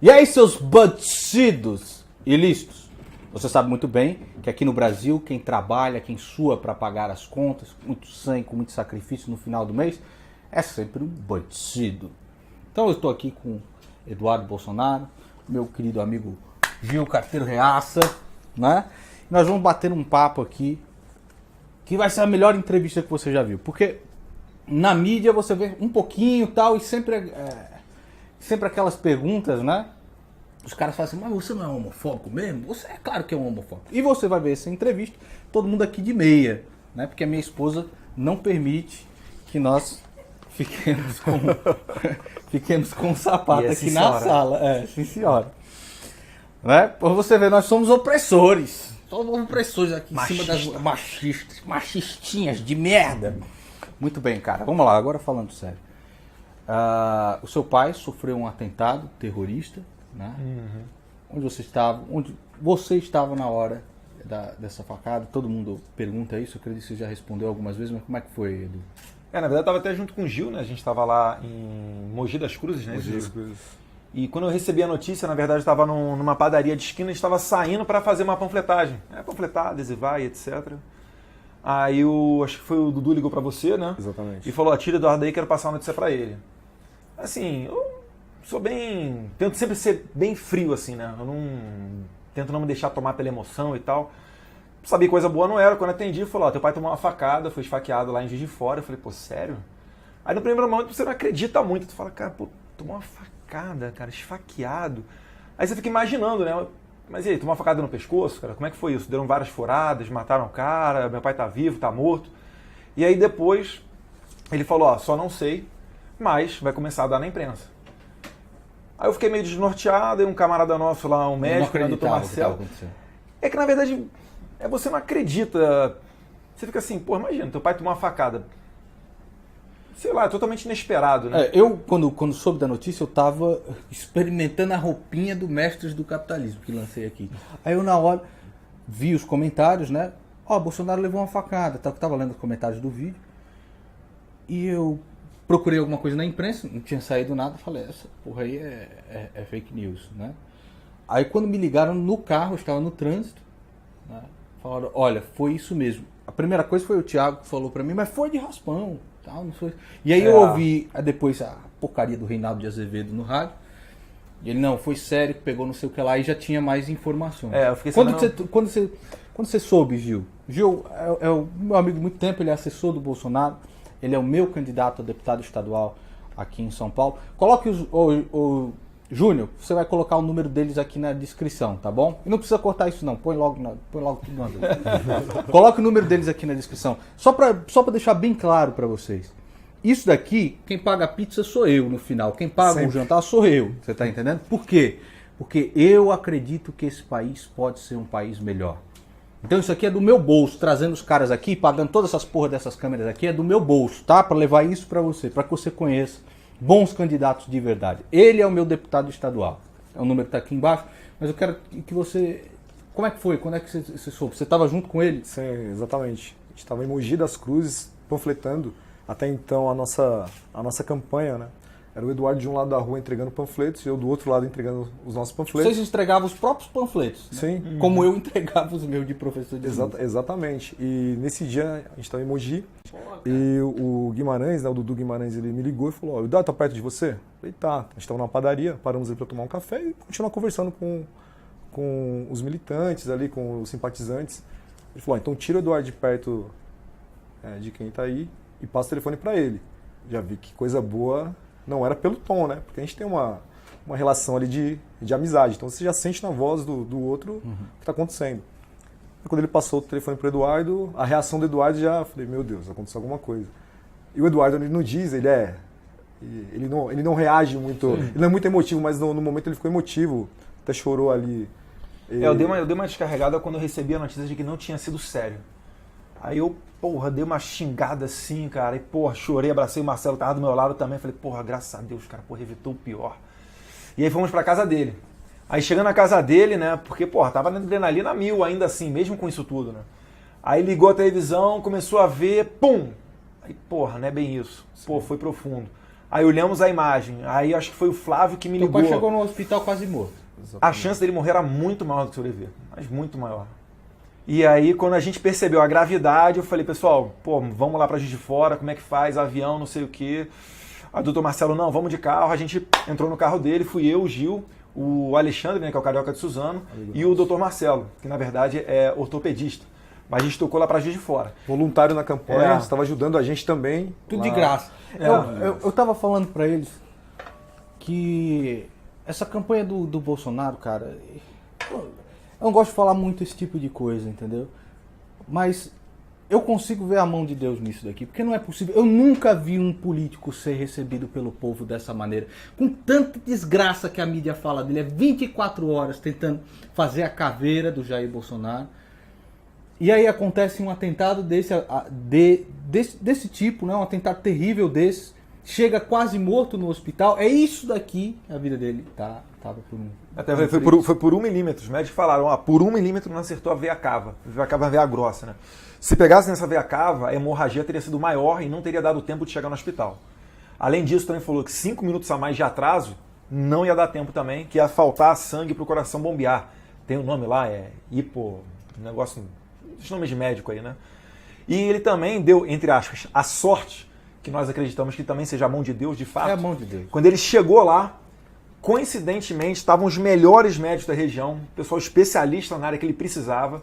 E aí, seus bandidos ilícitos? Você sabe muito bem que aqui no Brasil, quem trabalha, quem sua para pagar as contas, com muito sangue, com muito sacrifício no final do mês, é sempre um bandido. Então eu estou aqui com Eduardo Bolsonaro, meu querido amigo Gil Carteiro Reaça, né? E nós vamos bater um papo aqui, que vai ser a melhor entrevista que você já viu. Porque na mídia você vê um pouquinho e tal, e sempre aquelas perguntas, né? Os caras falam assim, mas você não é homofóbico mesmo? Você é claro que é um homofóbico. E você vai ver essa entrevista, todo mundo aqui de meia, né? Porque a minha esposa não permite que nós fiquemos com um sapato aqui na sala. É, sim senhora. Né? Por você ver, nós somos opressores. Somos opressores aqui em cima das machistinhas de merda. Muito bem, cara. Vamos lá, agora falando sério. O seu pai sofreu um atentado terrorista, né? Onde você estava na hora dessa facada? Todo mundo pergunta isso, eu acredito que você já respondeu algumas vezes, mas como é que foi, Edu? Na verdade eu estava até junto com o Gil, né? A gente estava lá em Mogi das Cruzes, né? Mogi das Cruzes. E quando eu recebi a notícia, na verdade eu estava numa padaria de esquina, a gente estava saindo para fazer uma panfletagem. Panfletar, adesivar e etc. Aí acho que foi o Dudu ligou para você, né? Exatamente. E falou, tira o Eduardo aí, quero passar uma notícia para ele. Assim, eu tento sempre ser bem frio, assim, né? Tento não me deixar tomar pela emoção e tal. Sabia que coisa boa não era. Quando atendi, falou, teu pai tomou uma facada, foi esfaqueado lá em Juiz de Fora. Eu falei, pô, sério? Aí no primeiro momento você não acredita muito. Tu fala, cara, pô, tomou uma facada, cara, esfaqueado. Aí você fica imaginando, né? Mas e aí, tomou uma facada no pescoço, cara? Como é que foi isso? Deram várias furadas, mataram o cara, meu pai tá vivo, tá morto. E aí depois ele falou, só não sei, mas vai começar a dar na imprensa. Aí eu fiquei meio desnorteado, e um camarada nosso lá, um médico, né, doutor Marcelo. É que na verdade, você não acredita. Você fica assim, pô, imagina, teu pai tomou uma facada. Sei lá, é totalmente inesperado, né? Eu, quando soube da notícia, eu tava experimentando a roupinha do Mestres do Capitalismo, que lancei aqui. Aí eu, na hora, vi os comentários, né? Bolsonaro levou uma facada. Eu tava lendo os comentários do vídeo. E eu procurei alguma coisa na imprensa, não tinha saído nada. Falei, essa porra aí é fake news, né? Aí quando me ligaram no carro, eu estava no trânsito, né? Falaram, olha, foi isso mesmo. A primeira coisa foi o Thiago que falou pra mim, mas foi de raspão. Tal, não foi. E aí eu ouvi depois a porcaria do Reinaldo de Azevedo no rádio. E ele, não, foi sério, pegou não sei o que lá e já tinha mais informações. Eu fiquei sabendo... Quando você soube, Gil é o meu amigo de muito tempo, ele é assessor do Bolsonaro, ele é o meu candidato a deputado estadual aqui em São Paulo. Coloque Júnior, você vai colocar o número deles aqui na descrição, tá bom? E não precisa cortar isso não, põe logo tudo na vez. Coloque o número deles aqui na descrição. Só pra deixar bem claro pra vocês. Isso daqui, quem paga a pizza sou eu no final. Quem paga o jantar sou eu. Você tá entendendo? Por quê? Porque eu acredito que esse país pode ser um país melhor. Então isso aqui é do meu bolso, trazendo os caras aqui, pagando todas essas porra dessas câmeras aqui, é do meu bolso, tá? Pra levar isso pra você, pra que você conheça bons candidatos de verdade. Ele é o meu deputado estadual. É o número que tá aqui embaixo, mas eu quero que você... Como é que foi? Quando é que você soube? Você estava junto com ele? Sim, exatamente. A gente estava em Mogi das Cruzes, panfletando até então a nossa campanha, né? Era o Eduardo de um lado da rua entregando panfletos e eu do outro lado entregando os nossos panfletos. Vocês entregavam os próprios panfletos, né? Sim. Como eu entregava os meus de professor de música. Exatamente. E nesse dia a gente estava em Mogi e o Guimarães, né, o Dudu Guimarães, ele me ligou e falou, Eduardo, tá perto de você? Eu falei, tá. A gente estava numa padaria, paramos ali para tomar um café e continuar conversando com os militantes ali, com os simpatizantes. Ele falou, então tira o Eduardo de perto de quem está aí e passa o telefone para ele. Já vi que coisa boa não era pelo tom, né? Porque a gente tem uma relação ali de amizade. Então você já sente na voz do outro o que está acontecendo. E quando ele passou o telefone para o Eduardo, a reação do Eduardo já falei, meu Deus, aconteceu alguma coisa. E o Eduardo, ele não diz, ele não reage muito, ele não é muito emotivo, mas no momento ele ficou emotivo, até chorou ali. Eu dei uma descarregada quando eu recebi a notícia de que não tinha sido sério. Aí eu, dei uma xingada assim, cara, e chorei, abracei o Marcelo, tava do meu lado também, falei, graças a Deus, cara, evitou o pior. E aí fomos pra casa dele. Aí chegando na casa dele, né, porque, tava na adrenalina mil ainda assim, mesmo com isso tudo, né. Aí ligou a televisão, começou a ver, pum! Aí, não é bem isso. Foi profundo. Aí olhamos a imagem, aí acho que foi o Flávio que me Teu ligou. pai chegou no hospital quase morto. A chance dele morrer era muito maior do que sobreviver, mas muito maior. E aí, quando a gente percebeu a gravidade, eu falei, pessoal, pô, vamos lá pra Juiz de Fora, como é que faz, avião, não sei o quê. A doutor Marcelo, não, vamos de carro. A gente entrou no carro dele, fui eu, o Gil, o Alexandre, né, que é o carioca de Suzano, e o doutor Marcelo, que na verdade é ortopedista. Mas a gente tocou lá pra Juiz de Fora. Voluntário na campanha, É. você estava ajudando a gente também. Tudo lá. de graça. É. Eu tava falando pra eles que essa campanha do Bolsonaro, cara, eu não gosto de falar muito esse tipo de coisa, entendeu? Mas eu consigo ver a mão de Deus nisso daqui, porque não é possível. Eu nunca vi um político ser recebido pelo povo dessa maneira, com tanta desgraça que a mídia fala dele. É 24 horas tentando fazer a caveira do Jair Bolsonaro. E aí acontece um atentado desse tipo, né? Um atentado terrível desse. Chega quase morto no hospital. É isso daqui, a vida dele tava por um... Até foi por 1 milímetro. Os médicos falaram, por 1 milímetro não acertou a veia cava. A veia cava é a veia grossa, né? Se pegasse nessa veia cava, a hemorragia teria sido maior e não teria dado tempo de chegar no hospital. Além disso, também falou que 5 minutos a mais de atraso não ia dar tempo também, que ia faltar sangue para o coração bombear. Tem um nome lá, um negócio, os nomes de médico aí, né? E ele também deu, entre aspas, a sorte, que nós acreditamos que também seja a mão de Deus, de fato. É a mão de Deus. Quando ele chegou lá, coincidentemente, estavam os melhores médicos da região, pessoal especialista na área que ele precisava,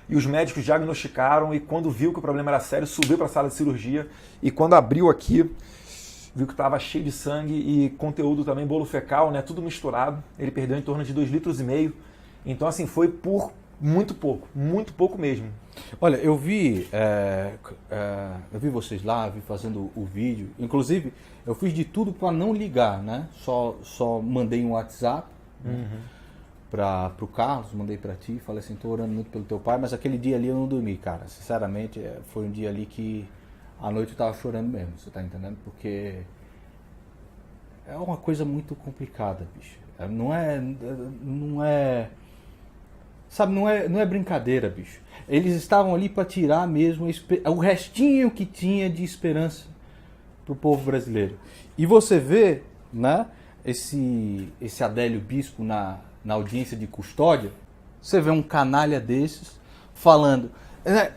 e os médicos diagnosticaram, e quando viu que o problema era sério, subiu para a sala de cirurgia, e quando abriu aqui, viu que estava cheio de sangue e conteúdo também, bolo fecal, né, tudo misturado. Ele perdeu em torno de 2,5 litros. Então, assim, foi por muito pouco mesmo. Olha, eu vi vocês lá, vi fazendo o vídeo. Inclusive, eu fiz de tudo para não ligar, né? Só mandei um WhatsApp para o Carlos, mandei para ti, falei assim, tô orando muito pelo teu pai, mas aquele dia ali eu não dormi, cara. Sinceramente, foi um dia ali que à noite eu tava chorando mesmo, você tá entendendo? Porque é uma coisa muito complicada, bicho. Não é sabe, não é brincadeira, bicho. Eles estavam ali para tirar mesmo o restinho que tinha de esperança pro povo brasileiro. E você vê, né, esse Adélio Bispo na audiência de custódia, você vê um canalha desses falando, né,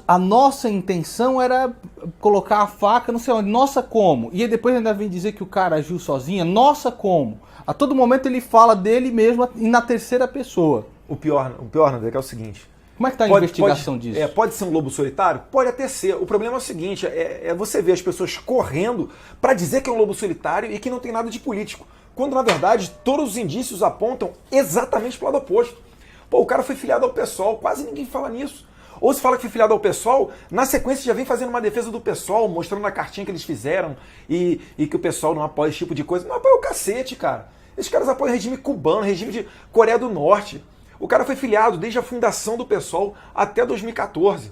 a nossa intenção era colocar a faca não sei onde, nossa como? E aí depois ainda vem dizer que o cara agiu sozinho, nossa como? A todo momento ele fala dele mesmo e na terceira pessoa. O pior, André, que é o seguinte... Como é que está a investigação disso? Pode ser um lobo solitário? Pode até ser. O problema é o seguinte, é você ver as pessoas correndo para dizer que é um lobo solitário e que não tem nada de político. Quando, na verdade, todos os indícios apontam exatamente para o lado oposto. Pô, o cara foi filiado ao PSOL, quase ninguém fala nisso. Ou se fala que foi filiado ao PSOL, na sequência já vem fazendo uma defesa do PSOL, mostrando a cartinha que eles fizeram e que o PSOL não apoia esse tipo de coisa. Não apoia o cacete, cara. Esses caras apoiam o regime cubano, regime de Coreia do Norte. O cara foi filiado desde a fundação do PSOL até 2014.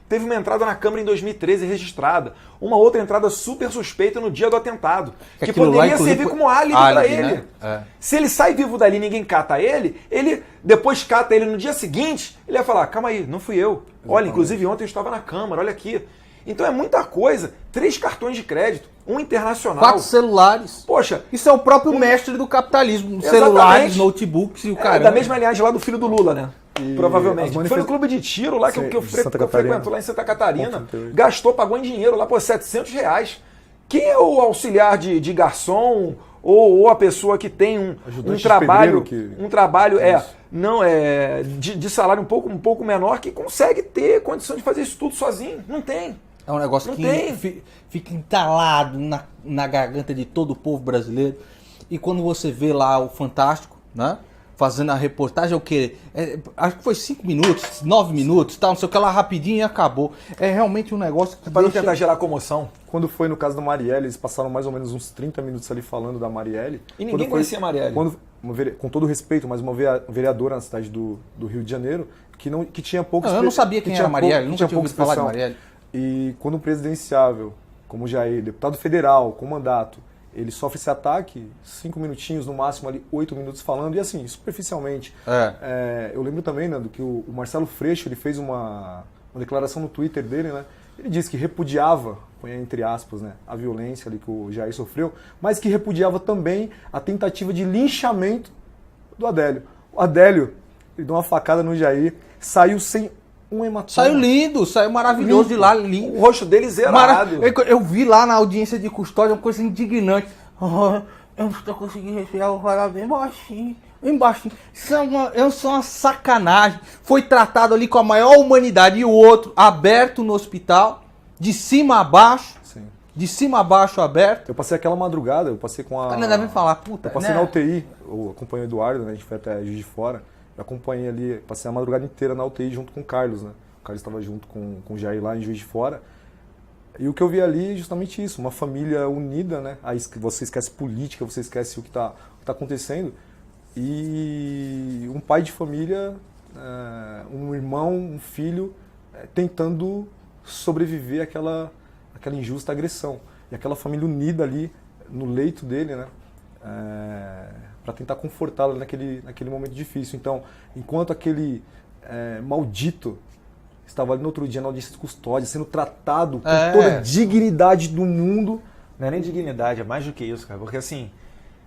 Teve uma entrada na Câmara em 2013 registrada. Uma outra entrada super suspeita no dia do atentado. Que poderia servir como álibi para ele. Né? É. Se ele sai vivo dali e ninguém cata ele depois cata ele no dia seguinte, ele ia falar, calma aí, não fui eu. Exatamente. Olha, inclusive ontem eu estava na Câmara, olha aqui. Então é muita coisa. 3 cartões de crédito, um internacional. 4 celulares. Poxa. Isso é o próprio mestre do capitalismo. Exatamente. Celulares, notebooks e o cara. Da mesma linhagem lá do filho do Lula, né? E provavelmente. Foi no clube de tiro lá que eu frequento lá em Santa Catarina. Gastou, pagou em dinheiro lá, R$700. Quem é o auxiliar de garçom ou a pessoa que tem um trabalho de salário um pouco menor que consegue ter condição de fazer isso tudo sozinho? Não tem. É um negócio que fica entalado na garganta de todo o povo brasileiro. E quando você vê lá o Fantástico, né? Fazendo a reportagem, é o quê? Acho que foi 5 minutos, 9 minutos, tal, não sei o que lá, rapidinho e acabou. É realmente um negócio que para não tentar gerar comoção. Quando foi no caso da Marielle, eles passaram mais ou menos uns 30 minutos ali falando da Marielle. E ninguém conhecia a Marielle. Com todo respeito, mas uma vereadora na cidade do Rio de Janeiro, que tinha poucos... Eu não sabia quem era a Marielle, nunca tinha ouvido falar de Marielle. E quando um presidenciável, como Jair, deputado federal, com mandato, ele sofre esse ataque, 5 minutinhos, no máximo ali 8 minutos falando, e assim, superficialmente. Eu lembro também, né, do que o Marcelo Freixo, ele fez uma declaração no Twitter dele, né, Ele disse que repudiava, põe entre aspas, né, a violência ali que o Jair sofreu, mas que repudiava também a tentativa de linchamento do Adélio. O Adélio, ele deu uma facada no Jair, saiu sem um hematoma. Saiu lindo, saiu maravilhoso de lá, lindo. O rosto dele zerado. Eu vi lá na audiência de custódia uma coisa indignante. Eu não estou conseguindo respirar, eu vou falar bem baixinho. Bem baixinho. Isso é uma sacanagem. Foi tratado ali com a maior humanidade. E o outro, aberto no hospital, de cima a baixo. Sim. De cima a baixo aberto. Eu passei aquela madrugada, eu passei com a... Ainda devem falar, puta, Eu passei né? na UTI, eu acompanhei o Eduardo, né, a gente foi até Juiz de Fora. Eu acompanhei ali, passei a madrugada inteira na UTI junto com o Carlos, né? O Carlos estava junto com o Jair lá em Juiz de Fora. E o que eu vi ali é justamente isso, uma família unida, né? Aí você esquece política, você esquece o que tá acontecendo. E um pai de família, um irmão, um filho, tentando sobreviver àquela injusta agressão. E aquela família unida ali no leito dele, né? Para tentar confortá-lo naquele momento difícil. Então, enquanto aquele maldito estava ali no outro dia na audiência de custódia, sendo tratado com toda a dignidade do mundo. Não é nem dignidade, é mais do que isso, cara. Porque assim,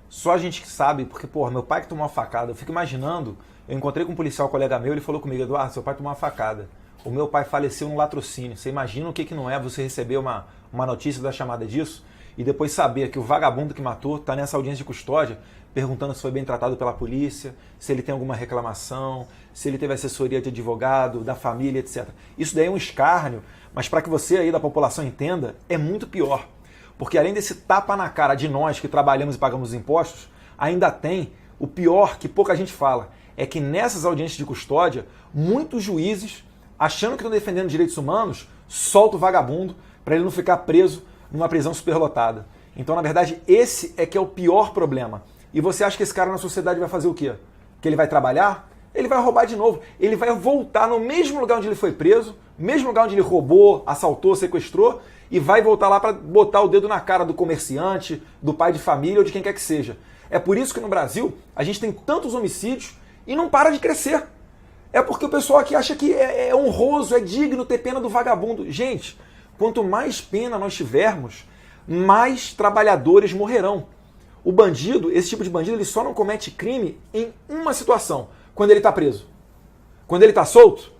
só a gente que sabe, porque, porra, meu pai que tomou uma facada, eu fico imaginando, eu encontrei com um policial, colega meu, ele falou comigo, Eduardo, seu pai tomou uma facada. O meu pai faleceu no latrocínio. Você imagina o que não é você receber uma notícia da chamada disso e depois saber que o vagabundo que matou está nessa audiência de custódia perguntando se foi bem tratado pela polícia, se ele tem alguma reclamação, se ele teve assessoria de advogado, da família, etc. Isso daí é um escárnio, mas para que você aí da população entenda, é muito pior. Porque além desse tapa na cara de nós que trabalhamos e pagamos impostos, ainda tem o pior que pouca gente fala, é que nessas audiências de custódia, muitos juízes, achando que estão defendendo direitos humanos, soltam o vagabundo para ele não ficar preso numa prisão superlotada. Então, na verdade, esse é que é o pior problema. E você acha que esse cara na sociedade vai fazer o quê? Que ele vai trabalhar? Ele vai roubar de novo. Ele vai voltar no mesmo lugar onde ele foi preso, mesmo lugar onde ele roubou, assaltou, sequestrou, e vai voltar lá para botar o dedo na cara do comerciante, do pai de família ou de quem quer que seja. É por isso que no Brasil a gente tem tantos homicídios e não para de crescer. É porque o pessoal aqui acha que é honroso, é digno ter pena do vagabundo. Gente, quanto mais pena nós tivermos, mais trabalhadores morrerão. O bandido, esse tipo de bandido, ele só não comete crime em uma situação, quando ele está preso. Quando ele está solto,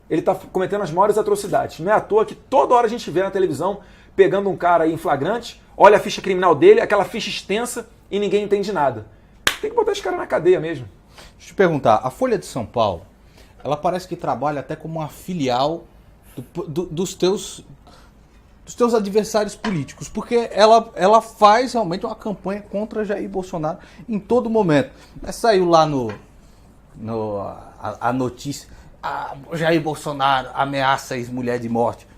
ele está cometendo as maiores atrocidades. Não é à toa que toda hora a gente vê na televisão pegando um cara aí em flagrante, olha a ficha criminal dele, aquela ficha extensa e ninguém entende nada. Tem que botar esse cara na cadeia mesmo. Deixa eu te perguntar, a Folha de São Paulo, ela parece que trabalha até como uma filial dos teus adversários políticos, porque ela faz realmente uma campanha contra Jair Bolsonaro em todo momento. Saiu lá a notícia, Jair Bolsonaro ameaça ex-mulher de morte.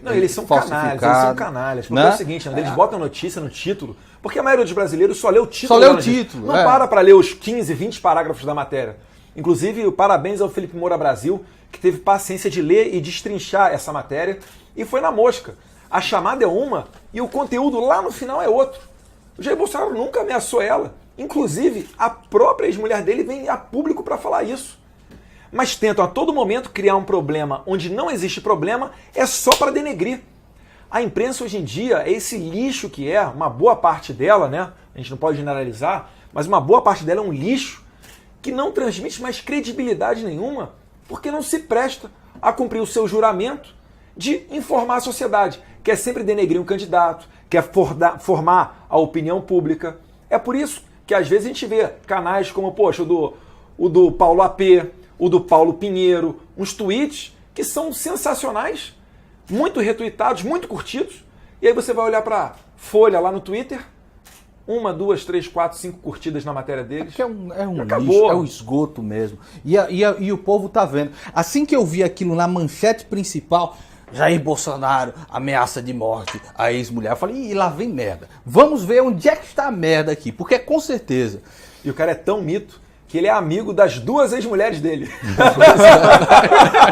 Não, eles são canalhas. Porque é o seguinte, eles botam notícia no título, porque a maioria dos brasileiros só lê o título. Só lê o título. Não para ler os 15, 20 parágrafos da matéria. Inclusive, parabéns ao Felipe Moura Brasil, que teve paciência de ler e destrinchar essa matéria, e foi na mosca. A chamada é uma e o conteúdo lá no final é outro. O Jair Bolsonaro nunca ameaçou ela. Inclusive, a própria ex-mulher dele vem a público para falar isso. Mas tentam a todo momento criar um problema onde não existe problema, é só para denegrir. A imprensa hoje em dia é esse lixo que é, uma boa parte dela, né? A gente não pode generalizar, mas uma boa parte dela é um lixo que não transmite mais credibilidade nenhuma, porque não se presta a cumprir o seu juramento de informar a sociedade. Quer sempre denegrir um candidato, quer formar a opinião pública. É por isso que às vezes a gente vê canais como, poxa, o do Paulo AP, o do Paulo Pinheiro, uns tweets que são sensacionais, muito retuitados, muito curtidos, e aí você vai olhar para Folha lá no Twitter, 1, 2, 3, 4, 5 curtidas na matéria deles. É um lixo, é um esgoto mesmo. E o povo tá vendo. Assim que eu vi aquilo na manchete principal, Jair Bolsonaro ameaça de morte a ex-mulher, eu falei, lá vem merda. Vamos ver onde é que está a merda aqui, porque com certeza. E o cara é tão mito que ele é amigo das duas ex-mulheres dele.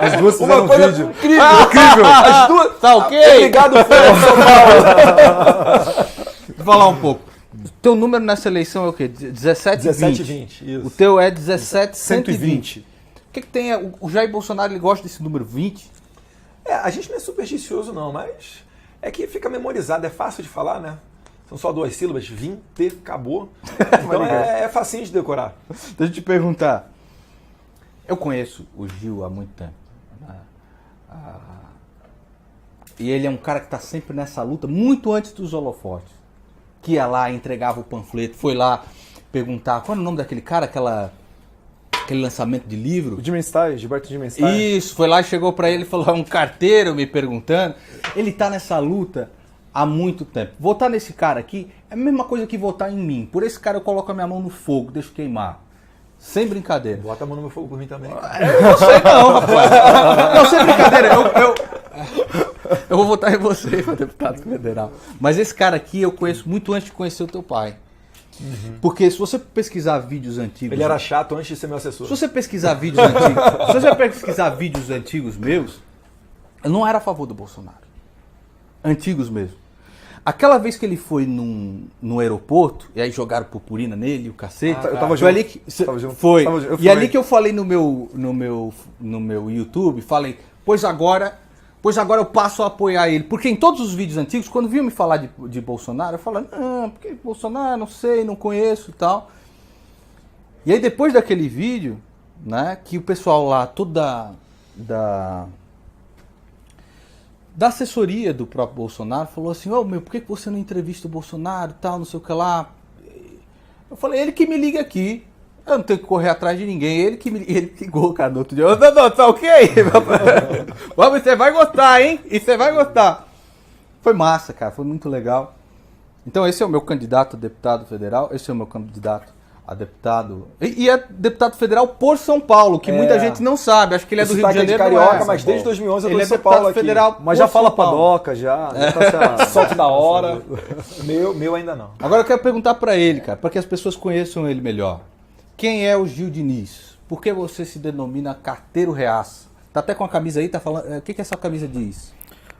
As duas fizeram um vídeo. Incrível. As duas. Tá ok? Obrigado, Folha de São Paulo. Vou falar um pouco. O teu número nessa eleição é o quê? 17 e 20. Isso. O teu é 17 120. 120. O que tem? O Jair Bolsonaro ele gosta desse número 20? A gente não é supersticioso não, mas é que fica memorizado, é fácil de falar, né? São só 2 sílabas, vim, ter, acabou. Então é facinho de decorar. Deixa eu te perguntar. Eu conheço o Gil há muito tempo. E ele é um cara que está sempre nessa luta, muito antes dos holofotes. Que ia lá, entregava o panfleto, foi lá perguntar qual era o nome daquele cara, aquele lançamento de livro. O Dimenstein, Gilberto Dimenstein. Isso, foi lá e chegou para ele e falou, um carteiro me perguntando. Ele está nessa luta há muito tempo. Votar nesse cara aqui é a mesma coisa que votar em mim. Por esse cara eu coloco a minha mão no fogo, deixo queimar. Sem brincadeira. Bota a mão no meu fogo por mim também. Eu não sei não, rapaz. Não, sem brincadeira. Eu vou votar em você para deputado federal. Mas esse cara aqui eu conheço muito antes de conhecer o teu pai. Porque se você pesquisar vídeos antigos... Ele era chato antes de ser meu assessor. Se você pesquisar vídeos antigos, se você pesquisar vídeos antigos meus, eu não era a favor do Bolsonaro. Antigos mesmo. Aquela vez que ele foi no aeroporto, e aí jogaram purpurina nele, e o cacete. Eu tava foi ali que foi. E ali que eu falei no meu YouTube, falei, pois agora eu passo a apoiar ele. Porque em todos os vídeos antigos, quando viam me falar de Bolsonaro, eu falava, não, porque Bolsonaro, não sei, não conheço e tal. E aí depois daquele vídeo, né, que o pessoal lá, toda da assessoria do próprio Bolsonaro, falou assim, por que você não entrevista o Bolsonaro e tal, não sei o que lá. Eu falei, ele que me liga aqui. Eu não tenho que correr atrás de ninguém. Ele ligou, cara, no outro dia. Não, tá ok? Vamos, você vai gostar, hein? E você vai gostar. Foi massa, cara. Foi muito legal. Então esse é o meu candidato a deputado federal. Esse é o meu candidato a deputado... E é deputado federal por São Paulo, que muita gente não sabe. Acho que ele é do Rio de Janeiro. Carioca, mas desde 2011 eu tô em São Paulo aqui. Federal mas já fala padoca, já. Solto da hora. Meu ainda não. Agora eu quero perguntar pra ele, cara, para que as pessoas conheçam ele melhor. Quem é o Gil Diniz? Por que você se denomina carteiro reaça? Tá até com a camisa aí, tá falando... O que essa camisa diz?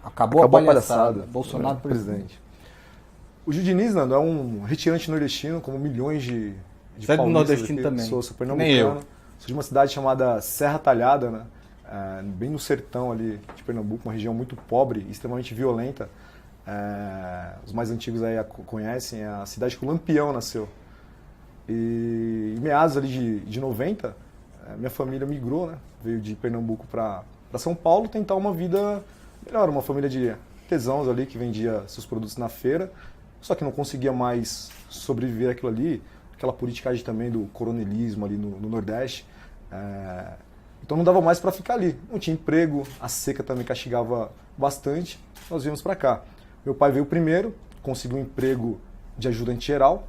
Acabou a palhaçada. Bolsonaro presidente. O Gil Diniz, Nando, é um retirante nordestino, como milhões de você é do nordestino também. Sou pernambucano. Sou de uma cidade chamada Serra Talhada, né? Bem no sertão ali de Pernambuco, uma região muito pobre e extremamente violenta. Os mais antigos aí a conhecem, é a cidade que o Lampião nasceu. E em meados ali de 90, minha família migrou, né? Veio de Pernambuco para São Paulo tentar uma vida melhor, uma família de artesãos ali que vendia seus produtos na feira, só que não conseguia mais sobreviver àquilo ali, aquela politicagem também do coronelismo ali no Nordeste. Então não dava mais para ficar ali. Não tinha emprego, a seca também castigava bastante. Nós viemos para cá. Meu pai veio primeiro, conseguiu um emprego de ajudante geral.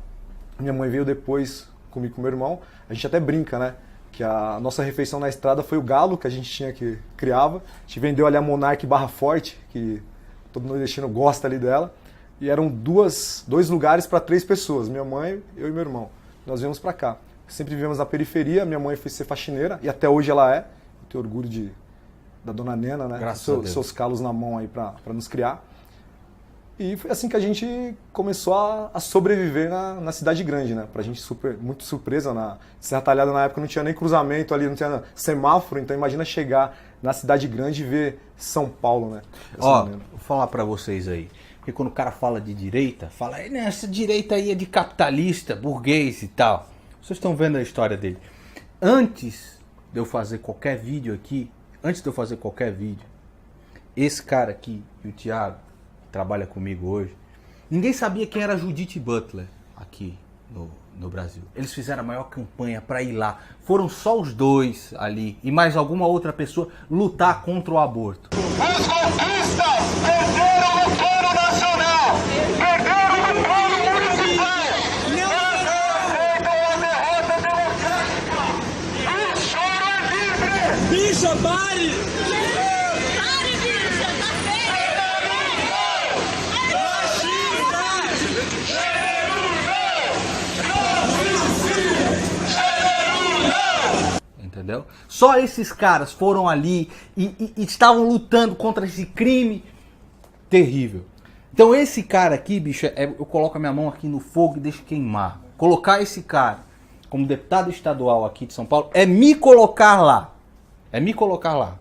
Minha mãe veio depois comigo e com meu irmão. A gente até brinca, né? Que a nossa refeição na estrada foi o galo que a gente tinha que criava. A gente vendeu ali a Monark Barra Forte, que todo nordestino gosta ali dela. E eram dois lugares para 3 pessoas, minha mãe, eu e meu irmão. Nós viemos para cá. Sempre vivemos na periferia, minha mãe foi ser faxineira, e até hoje ela é. Eu tenho orgulho da dona Nena, né? Seus calos na mão aí para nos criar. E foi assim que a gente começou a sobreviver na cidade grande, né? Pra gente muito surpresa, na Serra Talhada na época não tinha nem cruzamento ali, não tinha semáforo, então imagina chegar na cidade grande e ver São Paulo, né? Vou falar pra vocês aí. Porque quando o cara fala de direita, fala, essa direita aí é de capitalista, burguês e tal. Vocês estão vendo a história dele. Antes de eu fazer qualquer vídeo aqui, esse cara aqui, o Thiago, que trabalha comigo hoje, ninguém sabia quem era Judith Butler aqui no Brasil. Eles fizeram a maior campanha para ir lá. Foram só os 2 ali e mais alguma outra pessoa lutar contra o aborto. Os golpistas perderam o plano nacional, perderam o plano municipal. Aceitam a derrota democrática. O choro é livre. Bicha, pare! Pare, bicha, tá feio. Entendeu? Só esses caras foram ali e estavam lutando contra esse crime terrível. Então esse cara aqui, bicho, eu coloco a minha mão aqui no fogo e deixo queimar. Colocar esse cara como deputado estadual aqui de São Paulo é me colocar lá. É me colocar lá.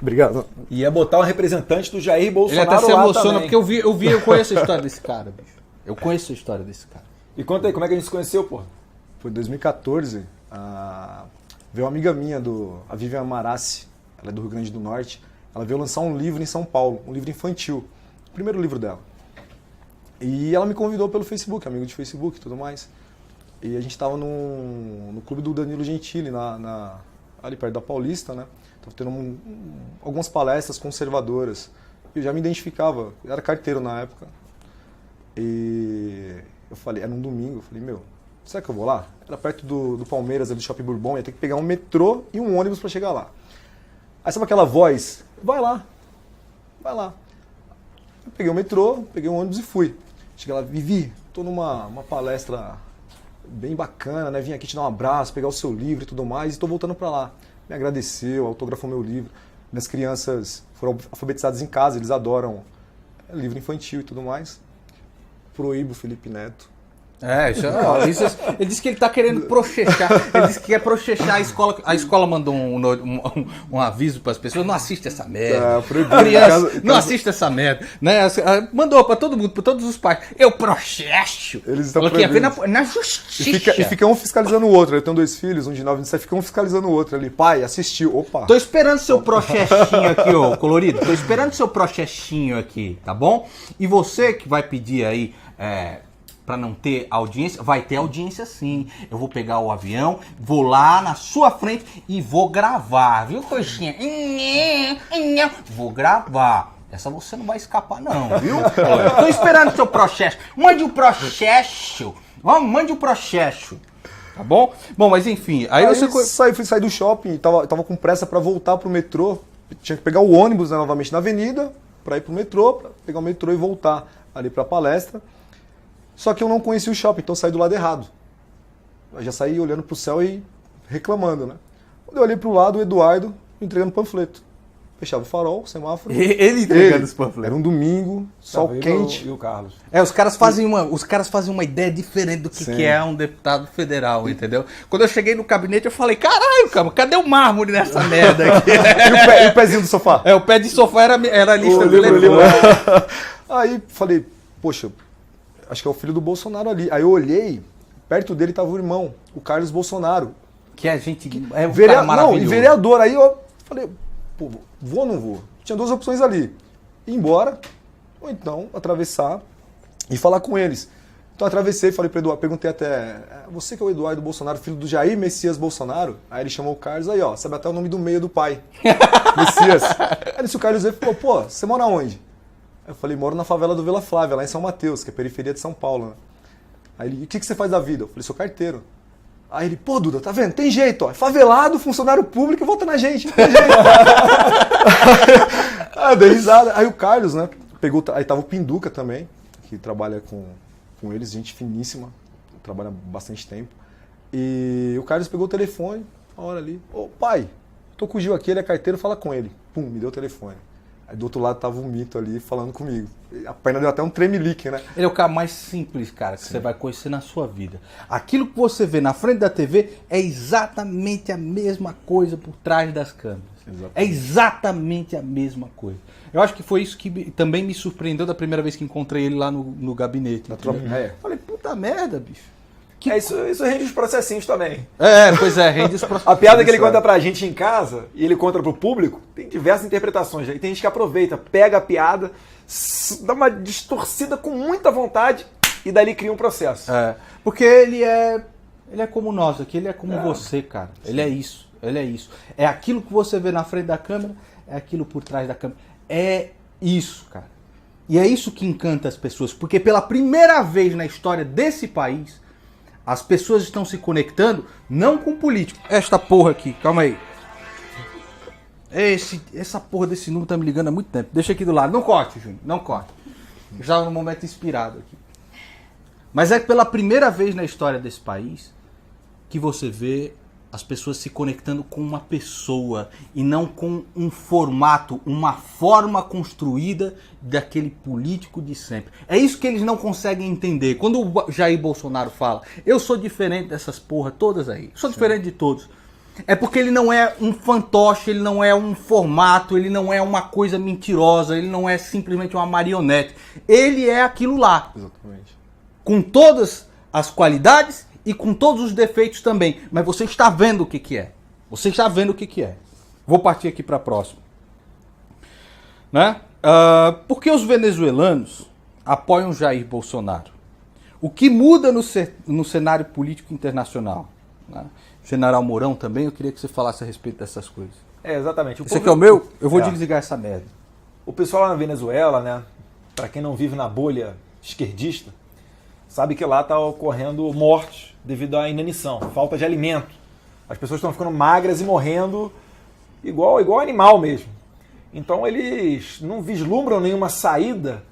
Obrigado. E ia botar um representante do Jair Ele Bolsonaro até se lá emociona, também. porque eu conheço a história desse cara, bicho. Eu conheço a história desse cara. E conta aí, como é que a gente se conheceu, pô? Foi em 2014, veio uma amiga minha, a Vivian Amarassi, ela é do Rio Grande do Norte, ela veio lançar um livro em São Paulo, um livro infantil, o primeiro livro dela. E ela me convidou pelo Facebook, amigo de Facebook e tudo mais. E a gente estava no clube do Danilo Gentili, ali perto da Paulista, né? Tava tendo algumas palestras conservadoras. Eu já me identificava, eu era carteiro na época. E eu falei, era um domingo, eu falei, meu, será que eu vou lá? Era perto do Palmeiras, ali do Shopping Bourbon, ia ter que pegar um metrô e um ônibus para chegar lá. Aí sabe aquela voz? Vai lá. Eu peguei o metrô, peguei um ônibus e fui. Cheguei lá, Vivi, tô numa palestra bem bacana, né? Vim aqui te dar um abraço, pegar o seu livro e tudo mais, e tô voltando para lá. Me agradeceu, autografou meu livro. Minhas crianças foram alfabetizadas em casa, eles adoram livro infantil e tudo mais. Proíbo o Felipe Neto. Ele disse que ele tá querendo prochechar. Ele disse que quer prochechar a escola. A escola mandou um aviso para as pessoas: não assista essa merda. Criança, não assista essa merda. Né? Mandou para todo mundo, para todos os pais. Eu prochecho. Eles estão falou que ia ver na justiça. E fica um fiscalizando o outro. Eu tenho 2 filhos, um de 9 e 7, fica um fiscalizando o outro ali. Pai, assistiu. Opa. Tô esperando seu prochechinho aqui, ô colorido. Tô esperando seu prochechinho aqui, tá bom? E você que vai pedir aí. Para não ter audiência, vai ter audiência sim. Eu vou pegar o avião, vou lá na sua frente e vou gravar, viu, coxinha? Vou gravar. Essa você não vai escapar não, viu? Tô esperando o seu processo. Mande o processo. Mande o processo. Tá bom? Bom, mas enfim. Aí você fui sair do shopping, tava com pressa para voltar pro metrô. Tinha que pegar o ônibus, né, novamente na avenida, para ir pro metrô, pra pegar o metrô e voltar ali pra palestra. Só que eu não conhecia o shopping, então eu saí do lado errado. Eu já saí olhando pro céu e reclamando, né? Quando eu olhei pro lado, o Eduardo entregando panfleto. Fechava o farol, semáforo. Ele entregando os panfletos. Era um domingo, sol quente. E o Carlos. Os caras fazem uma ideia diferente do que é um deputado federal, entendeu? Quando eu cheguei no gabinete, eu falei, caralho, cara, cadê o mármore nessa merda aqui? E o pezinho do sofá? O pé de sofá era a lista do livro. Aí falei, poxa, acho que é o filho do Bolsonaro ali. Aí eu olhei, perto dele estava o irmão, o Carlos Bolsonaro. Que a gente é um cara maravilhoso. Não, e vereador. Aí eu falei, pô, vou ou não vou? Tinha 2 opções ali. Ir embora, ou então atravessar e falar com eles. Então atravessei, falei para o Eduardo, perguntei até, você que é o Eduardo Bolsonaro, filho do Jair Messias Bolsonaro? Aí ele chamou o Carlos, aí ó, sabe até o nome do meio do pai. Messias. Aí disse o Carlos e falou, pô, você mora onde? Eu falei, moro na favela do Vila Flávia, lá em São Mateus, que é periferia de São Paulo, né? Aí ele, o que você faz da vida? Eu falei, sou carteiro. Aí ele, pô, Duda, tá vendo? Tem jeito, ó. Favelado, funcionário público, vota na gente. Tem jeito. Aí eu dei risada. Aí o Carlos, né, pegou, aí tava o Pinduca também, que trabalha com eles, gente finíssima, trabalha bastante tempo. E o Carlos pegou o telefone, uma hora ali, ô pai, tô com o Gil aqui, ele é carteiro, fala com ele. Pum, me deu o telefone. Aí do outro lado tava um mito ali falando comigo. A perna deu até um tremelique, né? Ele é o cara mais simples, cara, que você vai conhecer na sua vida. Aquilo que você vê na frente da TV é exatamente a mesma coisa por trás das câmeras. Exatamente. É exatamente a mesma coisa. Eu acho que foi isso que também me surpreendeu da primeira vez que encontrei ele lá no gabinete. Falei, puta merda, bicho. Isso rende os processinhos também. Pois é, rende os processinhos. A piada que ele conta pra gente em casa e ele conta pro público, tem diversas interpretações. E tem gente que aproveita, pega a piada, dá uma distorcida com muita vontade e dali cria um processo. Porque ele é como nós aqui, ele é como você, cara. Sim. Ele é isso. É aquilo que você vê na frente da câmera, é aquilo por trás da câmera. É isso, cara. E é isso que encanta as pessoas, porque pela primeira vez na história desse país, as pessoas estão se conectando não com político. Esta porra aqui, calma aí. Essa porra desse número tá me ligando há muito tempo. Deixa aqui do lado. Não corte, Júnior. Não corte. Eu estava num momento inspirado aqui. Mas é pela primeira vez na história desse país que você vê as pessoas se conectando com uma pessoa e não com um formato, uma forma construída daquele político de sempre. É isso que eles não conseguem entender. Quando o Jair Bolsonaro fala, eu sou diferente dessas porra todas aí, sou diferente de todos. É porque ele não é um fantoche, ele não é um formato, ele não é uma coisa mentirosa, ele não é simplesmente uma marionete. Ele é aquilo lá. Exatamente. Com todas as qualidades e com todos os defeitos também. Mas você está vendo o que é. Você está vendo o que é. Vou partir aqui para a próxima. Né? Por que os venezuelanos apoiam Jair Bolsonaro? O que muda no cenário político internacional? Né? General Mourão também, eu queria que você falasse a respeito dessas coisas. Exatamente. Esse aqui é o meu? Eu vou desligar essa merda. O pessoal lá na Venezuela, né, para quem não vive na bolha esquerdista, sabe que lá está ocorrendo mortes devido à inanição, falta de alimento. As pessoas estão ficando magras e morrendo igual animal mesmo. Então eles não vislumbram nenhuma saída,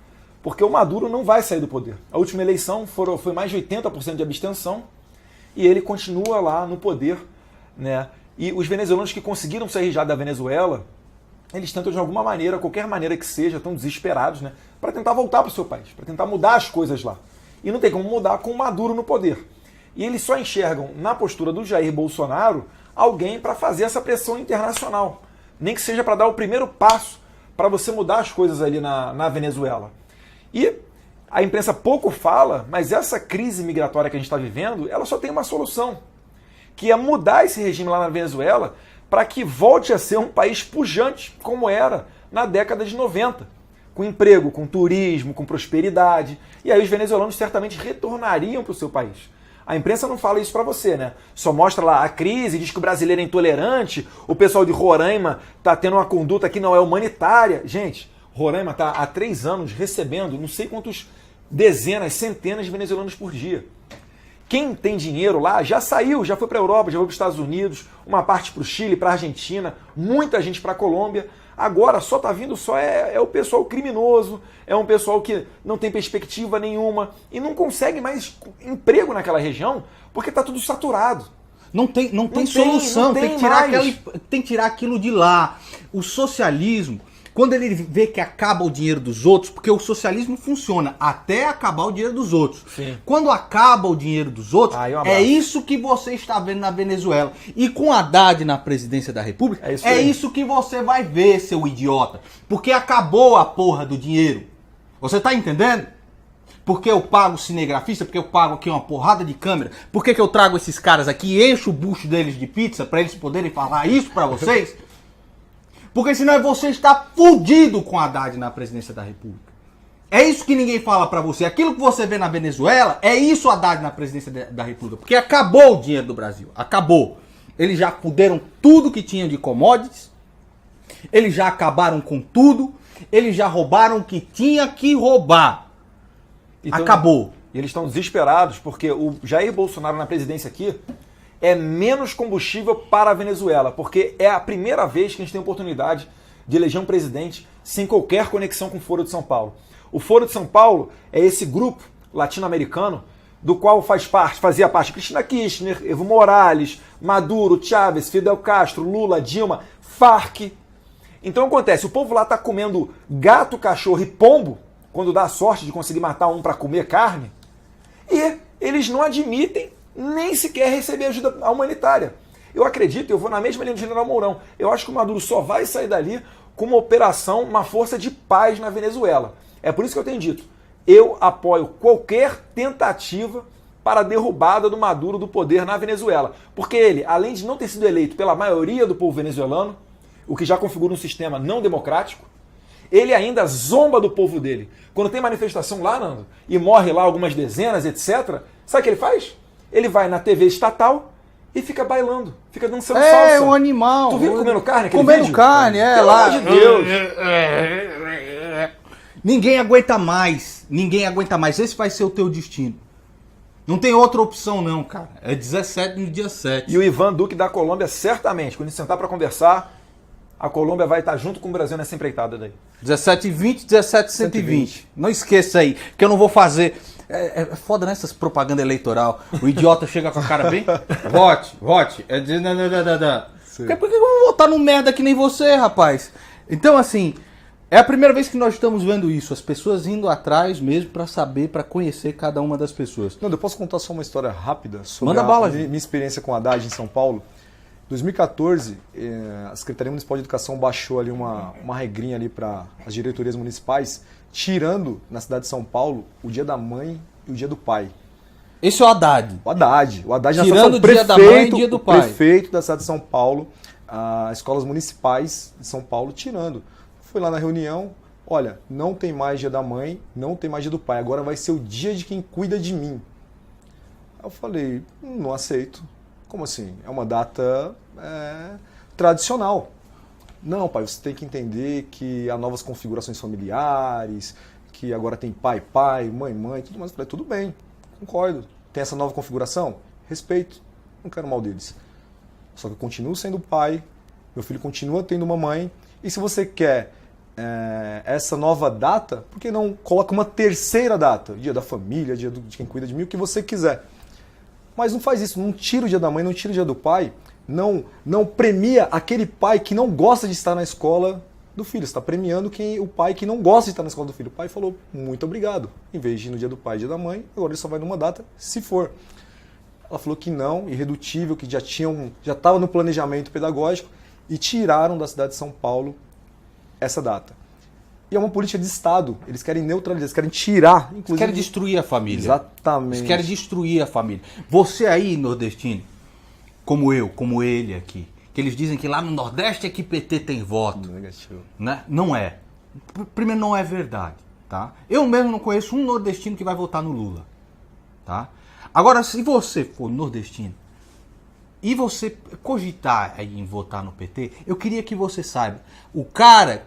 porque o Maduro não vai sair do poder. A última eleição foi mais de 80% de abstenção e ele continua lá no poder, né? E os venezuelanos que conseguiram sair já da Venezuela, eles tentam de alguma maneira, qualquer maneira que seja, estão desesperados, né, para tentar voltar para o seu país, para tentar mudar as coisas lá. E não tem como mudar com o Maduro no poder. E eles só enxergam na postura do Jair Bolsonaro alguém para fazer essa pressão internacional. Nem que seja para dar o primeiro passo para você mudar as coisas ali na Venezuela. E a imprensa pouco fala, mas essa crise migratória que a gente está vivendo, ela só tem uma solução, que é mudar esse regime lá na Venezuela para que volte a ser um país pujante, como era na década de 90, com emprego, com turismo, com prosperidade. E aí os venezuelanos certamente retornariam para o seu país. A imprensa não fala isso para você, né? Só mostra lá a crise, diz que o brasileiro é intolerante, o pessoal de Roraima está tendo uma conduta que não é humanitária. Gente, Roraima está há 3 anos recebendo não sei quantos dezenas, centenas de venezuelanos por dia. Quem tem dinheiro lá já saiu, já foi para a Europa, já foi para os Estados Unidos, uma parte para o Chile, para a Argentina, muita gente para a Colômbia. Agora só está vindo é o pessoal criminoso, é um pessoal que não tem perspectiva nenhuma e não consegue mais emprego naquela região porque está tudo saturado. Não tem solução, tem que tirar aquilo de lá. O socialismo, quando ele vê que acaba o dinheiro dos outros, porque o socialismo funciona até acabar o dinheiro dos outros. Sim. Quando acaba o dinheiro dos outros, é isso que você está vendo na Venezuela. E com Haddad na presidência da República, é isso que você vai ver, seu idiota. Porque acabou a porra do dinheiro. Você tá entendendo? Porque eu pago cinegrafista, porque eu pago aqui uma porrada de câmera, porque que eu trago esses caras aqui e encho o bucho deles de pizza para eles poderem falar isso para vocês? Porque senão você está fudido com Haddad na presidência da República. É isso que ninguém fala pra você. Aquilo que você vê na Venezuela, é isso Haddad na presidência da República. Porque acabou o dinheiro do Brasil. Acabou. Eles já fuderam tudo que tinha de commodities. Eles já acabaram com tudo. Eles já roubaram o que tinha que roubar. Então, acabou. E eles estão desesperados porque o Jair Bolsonaro na presidência aqui é menos combustível para a Venezuela, porque é a primeira vez que a gente tem a oportunidade de eleger um presidente sem qualquer conexão com o Foro de São Paulo. O Foro de São Paulo é esse grupo latino-americano do qual fazia parte Cristina Kirchner, Evo Morales, Maduro, Chávez, Fidel Castro, Lula, Dilma, Farc. Então acontece, o povo lá está comendo gato, cachorro e pombo, quando dá a sorte de conseguir matar um para comer carne, e eles não admitem nem sequer receber ajuda humanitária. Eu acredito, eu vou na mesma linha do General Mourão, eu acho que o Maduro só vai sair dali com uma operação, uma força de paz na Venezuela. É por isso que eu tenho dito, eu apoio qualquer tentativa para a derrubada do Maduro do poder na Venezuela. Porque ele, além de não ter sido eleito pela maioria do povo venezuelano, o que já configura um sistema não democrático, ele ainda zomba do povo dele. Quando tem manifestação lá, Nando, e morre lá algumas dezenas, etc., sabe o que ele faz? Ele vai na TV estatal e fica bailando, fica dançando salsa. É um animal. Tu viu comendo carne? Comendo vídeo? Carne, Pelo lá. amor de Deus. Ninguém aguenta mais. Ninguém aguenta mais. Esse vai ser o teu destino. Não tem outra opção não, cara. É 17 no dia 7. E o Ivan Duque da Colômbia, certamente, quando a gente sentar para conversar, a Colômbia vai estar junto com o Brasil nessa empreitada daí. 17,20, 17,120. Não esqueça aí, que eu não vou fazer... É foda nessas propagandas eleitoral. O idiota chega com a cara bem... Vote. Por que eu vou votar no merda que nem você, rapaz? Então, assim, é a primeira vez que nós estamos vendo isso. As pessoas indo atrás mesmo pra saber, pra conhecer cada uma das pessoas. Não, eu posso contar só uma história rápida sobre Manda bala, minha experiência com a Haddad em São Paulo. 2014, a Secretaria Municipal de Educação baixou ali uma regrinha ali para as diretorias municipais, tirando na cidade de São Paulo o dia da mãe e o dia do pai. Esse é o Haddad. O Haddad na Tirando o dia da mãe e o dia do pai. Prefeito da cidade de São Paulo, as escolas municipais de São Paulo tirando. Fui lá na reunião, olha, não tem mais dia da mãe, não tem mais dia do pai, agora vai ser o dia de quem cuida de mim. Aí eu falei, não aceito. Como assim? É uma data tradicional. Não, pai, você tem que entender que há novas configurações familiares, que agora tem pai, mãe, tudo mais. Eu falei, tudo bem, concordo. Tem essa nova configuração? Respeito. Não quero mal deles. Só que eu continuo sendo pai, meu filho continua tendo uma mãe, e se você quer essa nova data, por que não coloca uma terceira data? Dia da família, dia de quem cuida de mim, o que você quiser. Mas não faz isso, não tira o dia da mãe, não tira o dia do pai, não premia aquele pai que não gosta de estar na escola do filho. Você está premiando o pai que não gosta de estar na escola do filho. O pai falou, muito obrigado. Em vez de ir no dia do pai e dia da mãe, agora ele só vai numa data, se for. Ela falou que não, irredutível, que já estava no planejamento pedagógico e tiraram da cidade de São Paulo essa data. E é uma política de Estado. Eles querem neutralizar, eles querem tirar. Inclusive, Eles querem destruir a família. Exatamente. Eles querem destruir a família. Você aí, nordestino, como eu, como ele aqui, que eles dizem que lá no Nordeste é que PT tem voto. Negativo. Né? Não é. Primeiro, não é verdade. Tá? Eu mesmo não conheço um nordestino que vai votar no Lula. Tá? Agora, se você for nordestino e você cogitar em votar no PT, eu queria que você saiba, o cara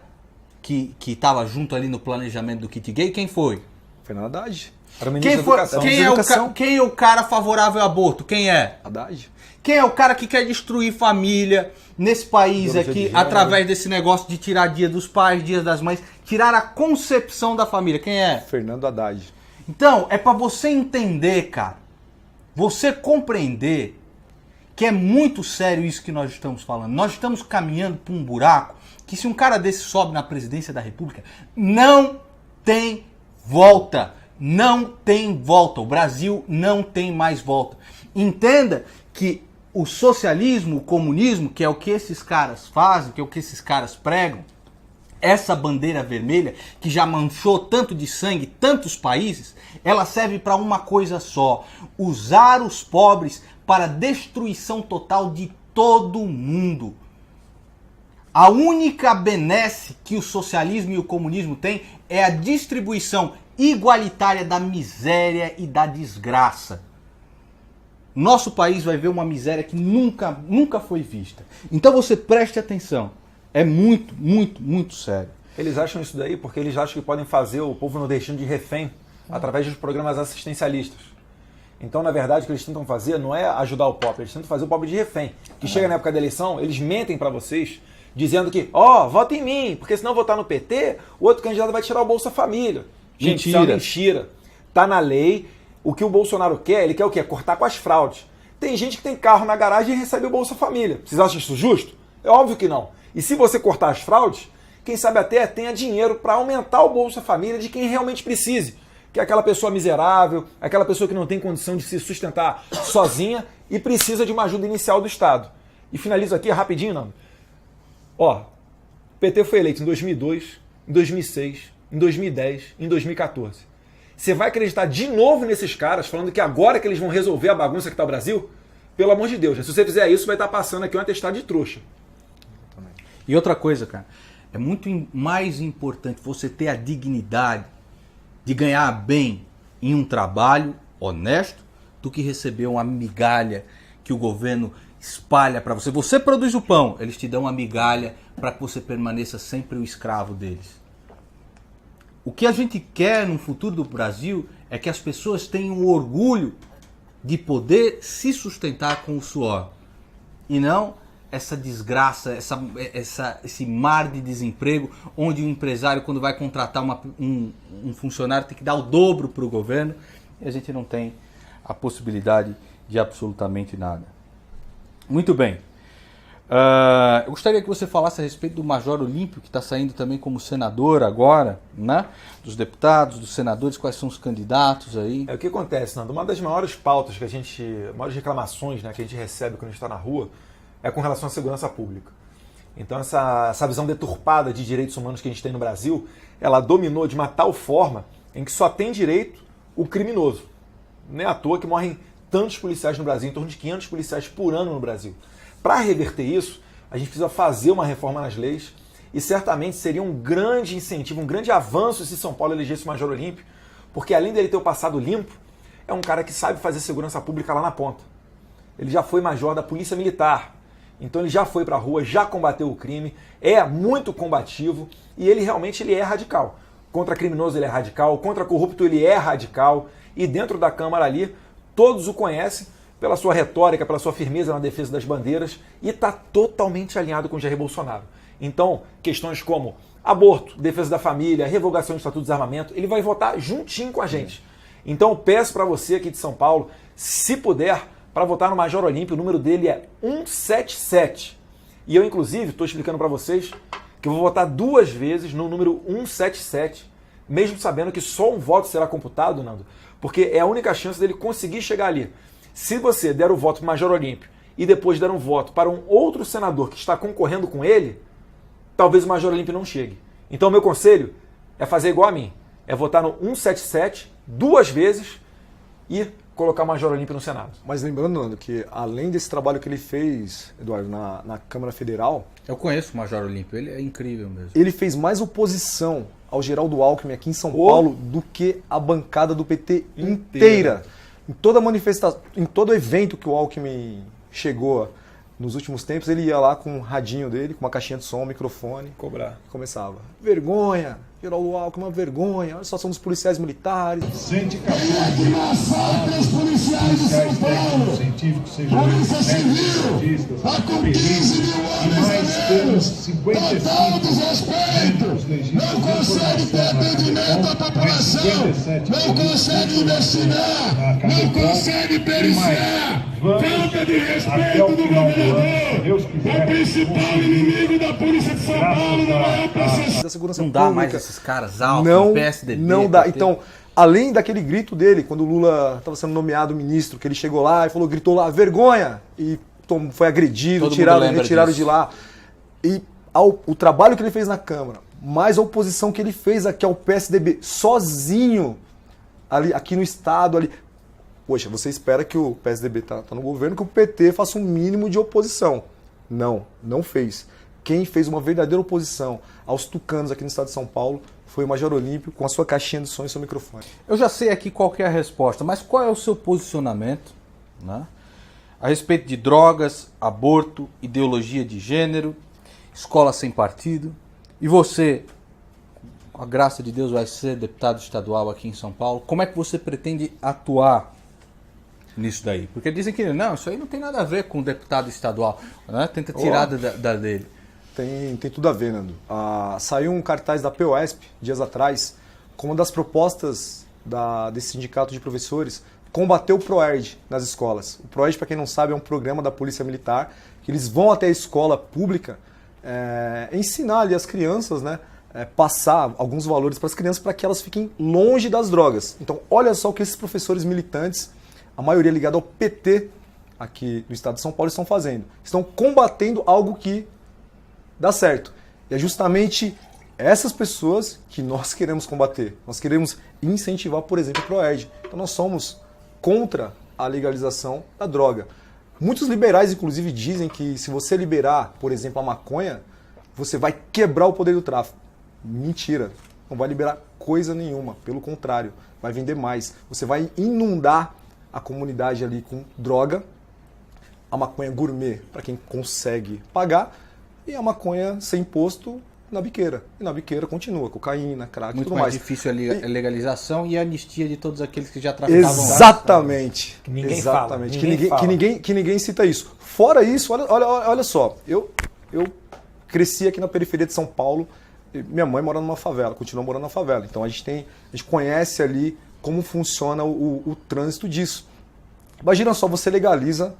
que estava junto ali no planejamento do kit gay, quem foi? Fernando Haddad. Era o ministro da Educação. Quem é o cara favorável ao aborto? Quem é? Haddad. Quem é o cara que quer destruir família nesse país aqui, através desse negócio de tirar dia dos pais, dia das mães, tirar a concepção da família? Quem é? Fernando Haddad. Então, é para você entender, cara, você compreender que é muito sério isso que nós estamos falando. Nós estamos caminhando para um buraco que, se um cara desse sobe na presidência da República, não tem volta. Não tem volta. O Brasil não tem mais volta. Entenda que o socialismo, o comunismo, que é o que esses caras fazem, que é o que esses caras pregam, essa bandeira vermelha, que já manchou tanto de sangue tantos países, ela serve para uma coisa só: usar os pobres para destruição total de todo mundo. A única benesse que o socialismo e o comunismo têm é a distribuição igualitária da miséria e da desgraça. Nosso país vai ver uma miséria que nunca foi vista. Então você preste atenção. É muito, muito, muito sério. Eles acham isso daí porque eles acham que podem fazer o povo nordestino de refém através dos programas assistencialistas. Então, na verdade, o que eles tentam fazer não é ajudar o pobre, eles tentam fazer o pobre de refém. Que chega na época da eleição, eles mentem para vocês, dizendo que, vota em mim, porque se não votar no PT, o outro candidato vai tirar o Bolsa Família. Gente, isso é uma mentira. Tá na lei. O que o Bolsonaro quer, ele quer o quê? Cortar com as fraudes. Tem gente que tem carro na garagem e recebe o Bolsa Família. Vocês acham isso justo? É óbvio que não. E se você cortar as fraudes, quem sabe até tenha dinheiro para aumentar o Bolsa Família de quem realmente precise. Que é aquela pessoa miserável, aquela pessoa que não tem condição de se sustentar sozinha e precisa de uma ajuda inicial do Estado. E finalizo aqui rapidinho, não. O PT foi eleito em 2002, em 2006, em 2010, em 2014. Você vai acreditar de novo nesses caras falando que agora que eles vão resolver a bagunça que está o Brasil? Pelo amor de Deus, se você fizer isso, vai estar passando aqui um atestado de trouxa. E outra coisa, cara, é muito mais importante você ter a dignidade de ganhar bem em um trabalho honesto do que receber uma migalha que o governo espalha para você. Você produz o pão, eles te dão uma migalha para que você permaneça sempre o escravo deles. O que a gente quer no futuro do Brasil é que as pessoas tenham o orgulho de poder se sustentar com o suor. E não essa desgraça, esse mar de desemprego, onde o empresário, quando vai contratar um funcionário, tem que dar o dobro para o governo, e a gente não tem a possibilidade de absolutamente nada. Muito bem. Eu gostaria que você falasse a respeito do Major Olímpio, que está saindo também como senador agora, né? Dos deputados, dos senadores, quais são os candidatos aí? O que acontece, Nando? Uma das maiores pautas que maiores reclamações, né, que a gente recebe quando a gente está na rua, é com relação à segurança pública. Então essa visão deturpada de direitos humanos que a gente tem no Brasil, ela dominou de uma tal forma em que só tem direito o criminoso. Não é à toa que morrem tantos policiais no Brasil, em torno de 500 policiais por ano no Brasil. Para reverter isso, a gente precisa fazer uma reforma nas leis e certamente seria um grande incentivo, um grande avanço se São Paulo elegesse o Major Olímpio, porque além dele ter o passado limpo, é um cara que sabe fazer segurança pública lá na ponta. Ele já foi major da Polícia Militar, então ele já foi para a rua, já combateu o crime, é muito combativo e ele realmente é radical. Contra criminoso ele é radical, contra corrupto ele é radical e dentro da Câmara ali todos o conhecem pela sua retórica, pela sua firmeza na defesa das bandeiras e está totalmente alinhado com Jair Bolsonaro. Então, questões como aborto, defesa da família, revogação do Estatuto de Desarmamento, ele vai votar juntinho com a gente. Então, eu peço para você aqui de São Paulo, se puder, para votar no Major Olímpio, o número dele é 177. E eu, inclusive, estou explicando para vocês que eu vou votar 2 vezes no número 177, mesmo sabendo que só um voto será computado, Nando, porque é a única chance dele conseguir chegar ali. Se você der o voto para o Major Olímpio e depois der um voto para um outro senador que está concorrendo com ele, talvez o Major Olímpio não chegue. Então, o meu conselho é fazer igual a mim, é votar no 177 2 vezes e colocar o Major Olímpio no Senado. Mas lembrando, Nando, que além desse trabalho que ele fez, Eduardo, na Câmara Federal... Eu conheço o Major Olímpio, ele é incrível mesmo. Ele fez mais oposição ao Geraldo Alckmin aqui em São Paulo do que a bancada do PT inteira. Em toda manifestação, em todo evento que o Alckmin chegou nos últimos tempos, ele ia lá com um radinho dele, com uma caixinha de som, um microfone. Cobrar. E começava. Vergonha! Geraldo Alckmin, uma vergonha. Olha só, somos policiais militares. 114 massacre os policiais de São Paulo. Polícia Civil, tá com 15 mil homens total desrespeito. Não consegue ter atendimento à população. Não consegue investigar. Não consegue periciar. Falta de respeito do governador. O principal inimigo da Polícia de São Paulo não é o PCC. Da segurança Não dá pública. mais esses caras altos, Não, PSDB. não dá. PT. Então, além daquele grito dele, quando o Lula estava sendo nomeado ministro, que ele chegou lá e falou, gritou lá, vergonha! E foi agredido, Todo mundo lembra retiraram disso. de lá. E o trabalho que ele fez na Câmara, mais a oposição que ele fez aqui ao PSDB, sozinho, ali, aqui no Estado, ali. Poxa, você espera que o PSDB tá no governo, que o PT faça um mínimo de oposição. Não fez. Quem fez uma verdadeira oposição aos tucanos aqui no estado de São Paulo foi o Major Olímpio com a sua caixinha de som e seu microfone. Eu já sei aqui qual que é a resposta, mas qual é o seu posicionamento, né, a respeito de drogas, aborto, ideologia de gênero, escola sem partido? E você, com a graça de Deus, vai ser deputado estadual aqui em São Paulo. Como é que você pretende atuar nisso daí? Porque dizem que não, isso aí não tem nada a ver com o deputado estadual, né? Tenta tirar da dele. Tem tudo a ver, Nando. Saiu um cartaz da POSP, dias atrás, com uma das propostas desse sindicato de professores, combater o PROERD nas escolas. O PROERD, para quem não sabe, é um programa da Polícia Militar, que eles vão até a escola pública ensinar ali as crianças, né, passar alguns valores para as crianças para que elas fiquem longe das drogas. Então, olha só o que esses professores militantes, a maioria ligada ao PT, aqui no estado de São Paulo, estão fazendo. Estão combatendo algo que dá certo. E é justamente essas pessoas que nós queremos combater. Nós queremos incentivar, por exemplo, o PROERD. Então nós somos contra a legalização da droga. Muitos liberais, inclusive, dizem que se você liberar, por exemplo, a maconha, você vai quebrar o poder do tráfico. Mentira. Não vai liberar coisa nenhuma. Pelo contrário, vai vender mais. Você vai inundar a comunidade ali com droga, a maconha gourmet para quem consegue pagar, e a maconha sem imposto na biqueira. E na biqueira continua, cocaína, crack e Muito tudo mais mais. difícil a legalização e a anistia de todos aqueles que já traficavam. Exatamente. Que ninguém fala, Que ninguém cita isso. Fora isso, olha só, eu cresci aqui na periferia de São Paulo, e minha mãe mora numa favela, continua morando na favela. Então a gente conhece ali como funciona o trânsito disso. Imagina só, você legaliza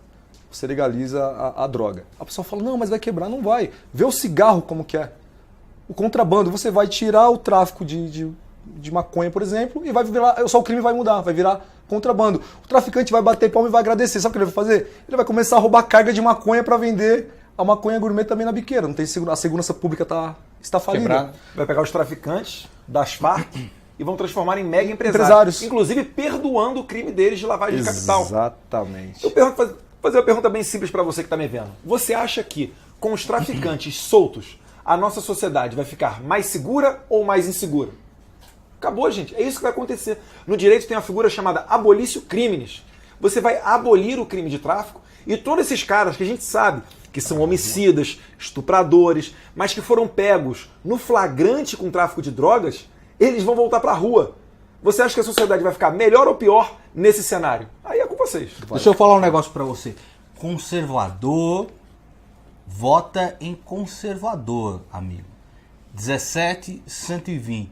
a droga. A pessoa fala, não, mas vai quebrar. Não vai. Vê o cigarro como que é. O contrabando, você vai tirar o tráfico de maconha, por exemplo, e vai virar, só o crime vai mudar, vai virar contrabando. O traficante vai bater palma e vai agradecer. Sabe o que ele vai fazer? Ele vai começar a roubar carga de maconha para vender a maconha gourmet também na biqueira. Não tem a segurança pública está falida. Quebrado. Vai pegar os traficantes das Farc e vão transformar em mega empresários. Inclusive perdoando o crime deles de lavagem de capital. Exatamente. Eu pergunto, fazer uma pergunta bem simples para você que está me vendo. Você acha que com os traficantes soltos, a nossa sociedade vai ficar mais segura ou mais insegura? Acabou, gente. É isso que vai acontecer. No direito tem uma figura chamada abolício criminis. Você vai abolir o crime de tráfico e todos esses caras que a gente sabe que são homicidas, estupradores, mas que foram pegos no flagrante com tráfico de drogas, eles vão voltar para a rua. Você acha que a sociedade vai ficar melhor ou pior nesse cenário? Aí é com vocês. Deixa eu falar um negócio pra você. Conservador vota em conservador, amigo. 17,120.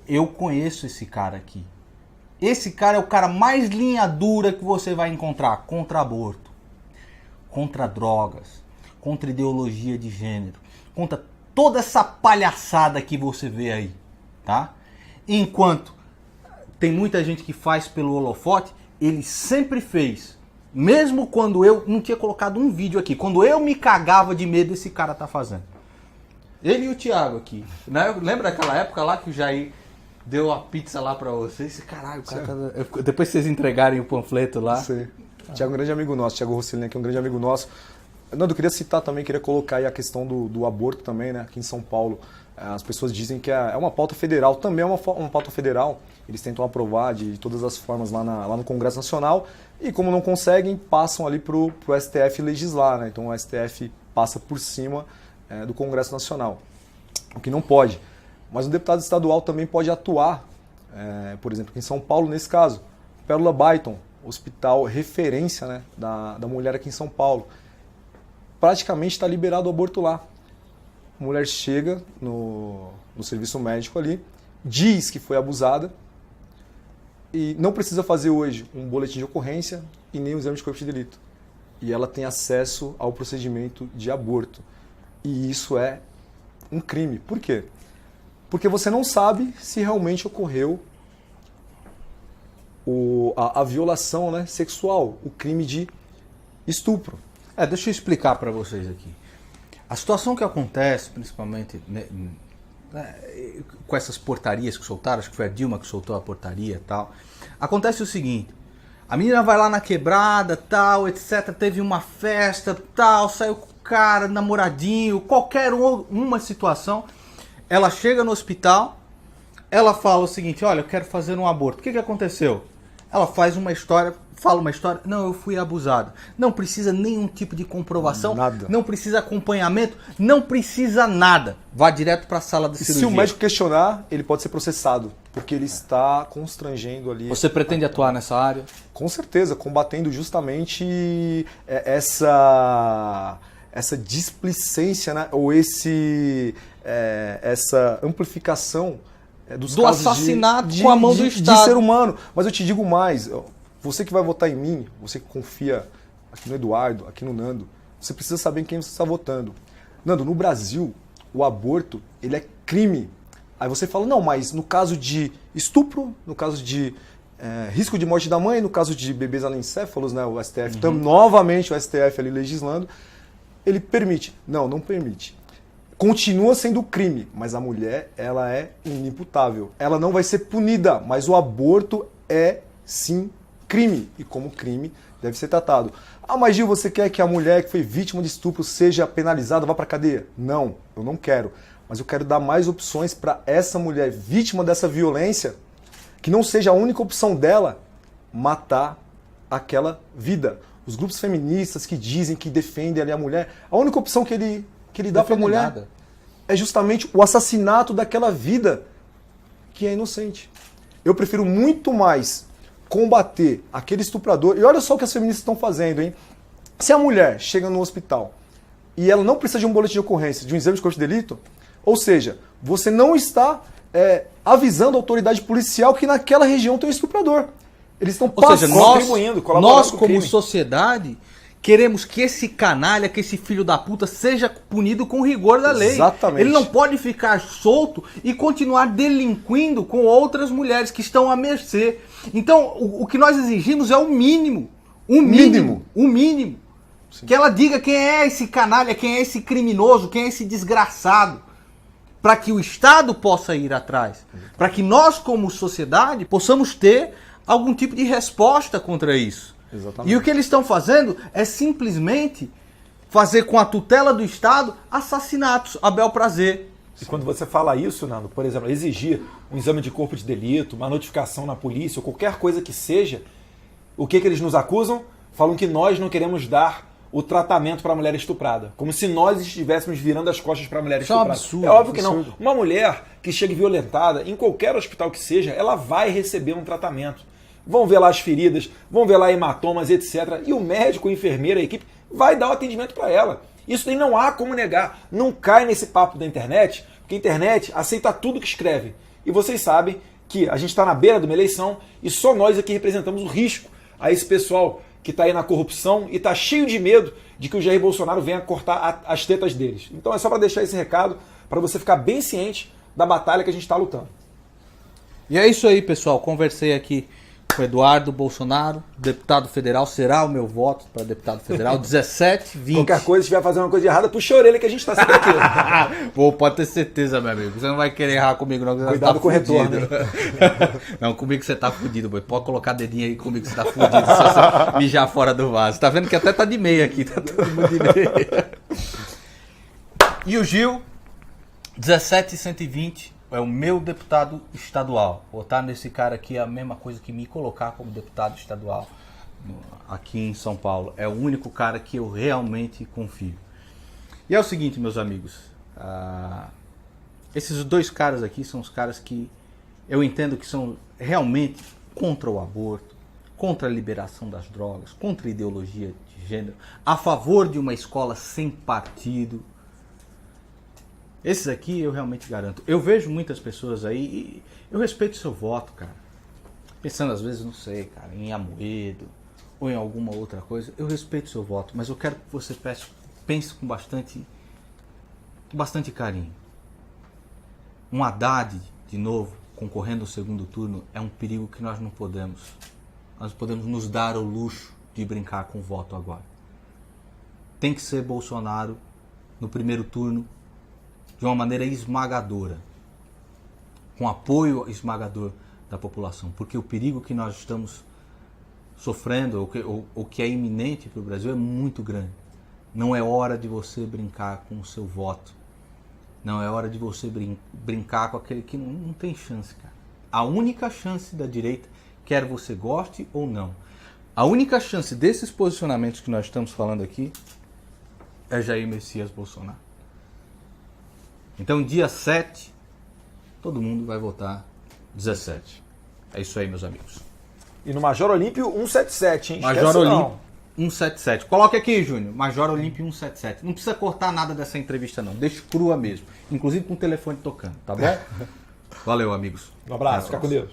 Eu conheço esse cara aqui. Esse cara é o cara mais linha dura que você vai encontrar contra aborto, contra drogas, contra ideologia de gênero, contra toda essa palhaçada que você vê aí, tá? Enquanto tem muita gente que faz pelo holofote, ele sempre fez. Mesmo quando eu não tinha colocado um vídeo aqui. Quando eu me cagava de medo, esse cara tá fazendo. Ele e o Thiago aqui. Né? Lembra daquela época lá que o Jair deu a pizza lá pra vocês? Caralho, o cara tá... Depois que vocês entregarem o panfleto lá... Sim. Thiago é um grande amigo nosso. Thiago Rosselini aqui é um grande amigo nosso. Nando, eu queria citar também, queria colocar aí a questão do aborto também, né? Aqui em São Paulo. As pessoas dizem que é uma pauta federal. Também é uma pauta federal. Eles tentam aprovar de todas as formas lá no Congresso Nacional. E como não conseguem, passam ali pro STF legislar, né? Então o STF passa por cima do Congresso Nacional. O que não pode. Mas o deputado estadual também pode atuar, por exemplo, aqui em São Paulo, nesse caso. Pérola Byton, hospital referência, né, da mulher aqui em São Paulo. Praticamente está liberado o aborto lá. A mulher chega no serviço médico ali, diz que foi abusada e não precisa fazer hoje um boletim de ocorrência e nem um exame de corpo de delito. E ela tem acesso ao procedimento de aborto. E isso é um crime. Por quê? Porque você não sabe se realmente ocorreu a violação, né, sexual, o crime de estupro. Deixa eu explicar para vocês aqui. A situação que acontece, principalmente com essas portarias que soltaram, acho que foi a Dilma que soltou a portaria e tal, acontece o seguinte: a menina vai lá na quebrada, tal, etc, teve uma festa, tal, saiu com o cara, namoradinho, qualquer uma situação, ela chega no hospital, ela fala o seguinte: olha, eu quero fazer um aborto. O que aconteceu? Ela faz uma história, fala uma história, não, eu fui abusada. Não precisa nenhum tipo de comprovação, nada. Não precisa acompanhamento, não precisa nada. Vá direto para a sala de cirurgia. Se o médico questionar, ele pode ser processado, porque ele está constrangendo ali. Você pretende atuar nessa área? Com certeza, combatendo justamente essa displicência, né? Ou essa amplificação dos do casos assassinato com a mão do Estado. De ser humano. Mas eu te digo mais, você que vai votar em mim, você que confia aqui no Eduardo, aqui no Nando, você precisa saber em quem você está votando. Nando, no Brasil, o aborto, ele é crime. Aí você fala, não, mas no caso de estupro, no caso de risco de morte da mãe, no caso de bebês anencéfalos, né, o STF, novamente o STF ali legislando, ele permite. Não permite. Continua sendo crime, mas a mulher, ela é inimputável. Ela não vai ser punida, mas o aborto é, sim, crime. E como crime, deve ser tratado. Ah, mas Gil, você quer que a mulher que foi vítima de estupro seja penalizada, vá para cadeia? Não, eu não quero. Mas eu quero dar mais opções para essa mulher vítima dessa violência, que não seja a única opção dela matar aquela vida. Os grupos feministas que dizem que defendem ali a mulher, a única opção que ele dá para a mulher nada. É justamente o assassinato daquela vida que é inocente. Eu prefiro muito mais combater aquele estuprador. E olha só o que as feministas estão fazendo, hein? Se a mulher chega no hospital e ela não precisa de um boletim de ocorrência, de um exame de corpo de delito, ou seja, você não está avisando a autoridade policial que naquela região tem um estuprador. Eles estão contribuindo, colaborando nós com o como crime. sociedade, queremos que esse canalha, que esse filho da puta seja punido com rigor da lei. Exatamente. Ele não pode ficar solto e continuar delinquindo com outras mulheres que estão à mercê. Então, o que nós exigimos é o mínimo. O mínimo. O mínimo. Sim. Que ela diga quem é esse canalha, quem é esse criminoso, quem é esse desgraçado. Para que o Estado possa ir atrás. Para que nós, como sociedade, possamos ter algum tipo de resposta contra isso. Exatamente. E o que eles estão fazendo é simplesmente fazer com a tutela do Estado assassinatos a bel prazer. E quando você fala isso, Nando, por exemplo, exigir um exame de corpo de delito, uma notificação na polícia, ou qualquer coisa que seja, o que eles nos acusam? Falam que nós não queremos dar o tratamento para a mulher estuprada. Como se nós estivéssemos virando as costas para a mulher estuprada. Isso é um absurdo. É óbvio que não. Uma mulher que chega violentada, em qualquer hospital que seja, ela vai receber um tratamento. Vão ver lá as feridas, vão ver lá hematomas, etc. E o médico, a enfermeira, a equipe, vai dar o atendimento para ela. Isso daí não há como negar. Não cai nesse papo da internet, porque a internet aceita tudo que escreve. E vocês sabem que a gente está na beira de uma eleição e só nós aqui representamos o risco a esse pessoal que está aí na corrupção e está cheio de medo de que o Jair Bolsonaro venha cortar as tetas deles. Então é só para deixar esse recado, para você ficar bem ciente da batalha que a gente está lutando. E é isso aí, pessoal. Conversei aqui com o Eduardo Bolsonaro, deputado federal. Será o meu voto para deputado federal, 17-20. Qualquer coisa, se estiver fazendo uma coisa de errada, puxa a orelha que a gente está sempre aqui. Pô, pode ter certeza, meu amigo. Você não vai querer errar comigo, não. Cuidado com o retorno. Não, comigo você tá fudido, boy. Pode colocar dedinho aí comigo que você tá fudido. Se você mijar fora do vaso. Tá vendo que até tá de meia aqui. Tá todo mundo de meia. E o Gil, 17-120. É o meu deputado estadual. Votar nesse cara aqui é a mesma coisa que me colocar como deputado estadual aqui em São Paulo. É o único cara que eu realmente confio. E é o seguinte, meus amigos. Esses dois caras aqui são os caras que eu entendo que são realmente contra o aborto, contra a liberação das drogas, contra a ideologia de gênero, a favor de uma escola sem partido. Esses aqui eu realmente garanto. Eu vejo muitas pessoas aí e eu respeito o seu voto, cara. Pensando às vezes, não sei, cara, em Amoedo ou em alguma outra coisa. Eu respeito o seu voto, mas eu quero que você pense com bastante carinho. Um Haddad, de novo, concorrendo ao segundo turno, é um perigo que nós não podemos. Nós podemos nos dar o luxo de brincar com o voto agora. Tem que ser Bolsonaro no primeiro turno, de uma maneira esmagadora, com apoio esmagador da população, porque o perigo que nós estamos sofrendo, ou que é iminente para o Brasil, é muito grande. Não é hora de você brincar com o seu voto. Não é hora de você brincar com aquele que não tem chance, cara. A única chance da direita, quer você goste ou não, a única chance desses posicionamentos que nós estamos falando aqui é Jair Messias Bolsonaro. Então, dia 7, todo mundo vai votar 17. É isso aí, meus amigos. E no Major Olímpio, 177, hein? Major Olímpio, 177. Coloque aqui, Júnior. Major Olímpio 177. Não precisa cortar nada dessa entrevista, não. Deixa crua mesmo. Inclusive com o telefone tocando, tá bom? Valeu, amigos. Um abraço. Fica com Deus.